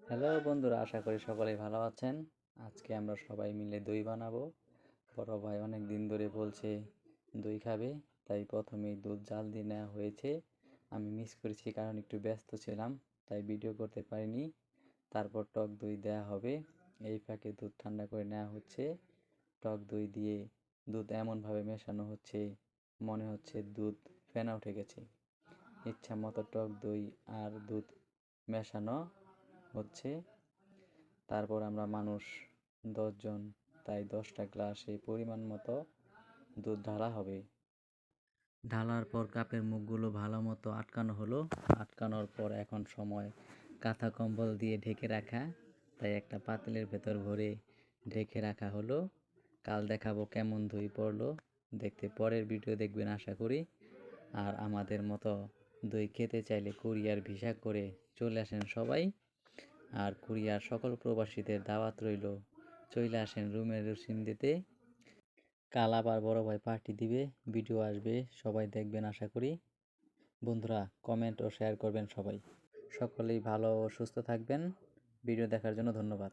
Hello বন্ধুরা, আশা করি সকলেই ভালো আছেন। আজকে আমরা সবাই মিলে দই বানাবো। বড় ভাই অনেক দিন ধরে বলছে দই খাবে, তাই প্রথমেই দুধ জাল দিয়ে নেওয়া হয়েছে। আমি মিস করেছি কারণ একটু ব্যস্ত ছিলাম, তাই ভিডিও করতে পারিনি। তারপর টক দই দেওয়া হবে। এই ফাঁকে দুধ ঠান্ডা করে নেওয়া হচ্ছে। টক দই দিয়ে দুধ এমনভাবে মেশানো হচ্ছে, মনে হচ্ছে দুধ ফেনা উঠে গেছে। ইচ্ছা মতো টক দই আর দুধ মেশানো হচ্ছে। তারপর আমরা মানুষ 10 জন, তাই 10টা গ্লাসে পরিমাণ মতো দুধ ঢালা হবে। ঢালার পর কাপের মুখগুলো ভালো মতো আটকানো হলো। আটকানোর পর এখন সময় কাঁথা কম্বল দিয়ে ঢেকে রাখা, তাই একটা পাতিলের ভেতর ভরে ঢেকে রাখা হলো। কাল দেখাবো কেমন দই পড়লো, দেখতে পরের ভিডিও দেখবেন আশা করি। আর আমাদের মতো দই খেতে চাইলে কুরিয়ার ভিসা করে চলে আসেন সবাই। আর কুরিয়ার সকল প্রবাসীদের দাওয়াত রইল, চলে আসেন রুমের রসিম দিতে। কাল আবার বড় ভাই পার্টি দিবে, ভিডিও আসবে, সবাই দেখবেন আশা করি। বন্ধুরা, কমেন্ট ও শেয়ার করবেন সবাই। সকলেই ভালো ও সুস্থ থাকবেন। ভিডিও দেখার জন্য ধন্যবাদ।